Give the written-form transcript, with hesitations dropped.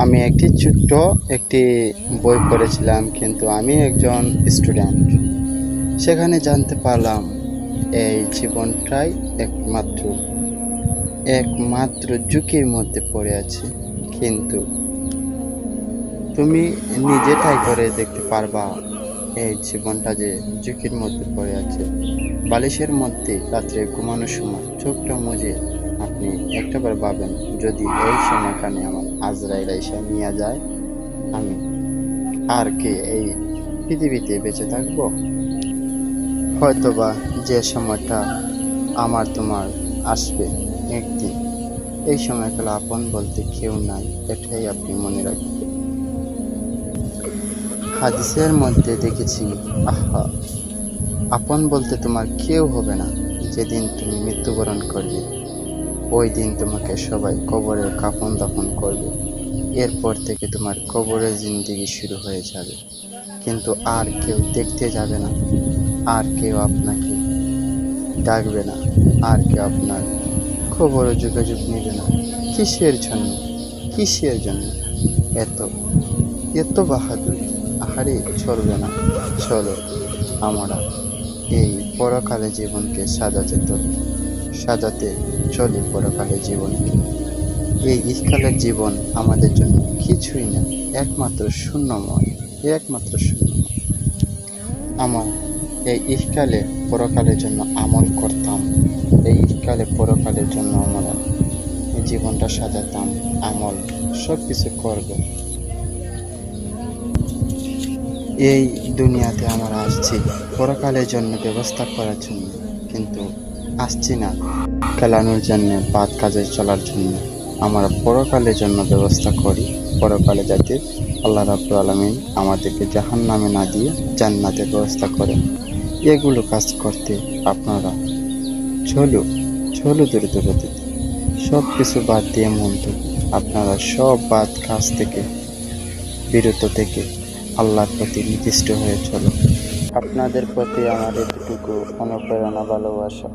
আমি ছোট্ট একটি বই পড়েছিলাম, কিন্তু আমি একজন স্টুডেন্ট। সেখানে জানতে পারলাম এই জীবনটাই একমাত্র একমাত্র ঝুঁকির মধ্যে পড়ে আছে। কিন্তু তুমি নিজে ট্রাই করে দেখতে পারবা এই জীবনটা যে ঝুঁকির মধ্যে পড়ে আছে। বালিশের মধ্যে রাত্রে ঘুমানোর সময় চোখটা মুজে আপনি একটাবার ভাবেন, যদি এই সময়খানে আমার আজরাইল এসে নিয়ে যায়, আমি আর কি এই পৃথিবীতে বেঁচে থাকবো? হয়তোবা যে সময়টা আমার তোমার আসবে একদিন, এই সময়কালে আপন বলতে কেউ নাই, এটাই আপনি মনে রাখবেন। হাদিসের মধ্যে দেখেছি, আহা, আপন বলতে তোমার কেউ হবে না। যেদিন তুমি মৃত্যুবরণ করবে, ওই দিন তোমাকে সবাই কবরে কাফন দাফন করবে। এরপর থেকে তোমার কবরের জিন্দেগি শুরু হয়ে যাবে। কিন্তু আর কেউ দেখতে যাবে না, আর কেউ আপনাকে ডাকবে না, আর কেউ আপনার খবরও যোগাযোগ নেবে না। কিসের জন্য? কিসের জন্য এত এত বাহাদুর? আহারে, চলবে না। চলো আমরা এই পরকালে জীবনকে সাজাতে চলি পরকালে জীবনকে। এই ইহকালের জীবন আমাদের জন্য কিছুই না, একমাত্র শূন্যময়, একমাত্র শূন্যময়। আমার এই ইহকালে পরকালের জন্য আমল করতাম, এই ইহকালে পরকালের জন্য আমরা এই জীবনটা সাজাতাম, আমল সব কিছু করব। এই দুনিয়াতে আমরা আসছি পরকালের জন্য ব্যবস্থা করার জন্য, কিন্তু আসছি না খেলানোর জন্য, বাদ কাজে চলার জন্য। আমরা পরকালের জন্য ব্যবস্থা করি, পরকালে যাতে আল্লাহ রাব্বুল আলামিন আমাদেরকে জাহান্নামে না দিয়ে জান্নাতের ব্যবস্থা করেন। এগুলো কাজ করতে আপনারা চলো দ্রুত গতিতে, সব কিছু বাদ দিয়ে মন থেকে আপনারা সব বাদ কাজ থেকে বিরত থেকে আল্লাহর প্রতি নির্দিষ্ট হয়ে চলো। আপনাদের প্রতি আমার এতটুকু অনুপ্রেরণা, ভালোবাসা।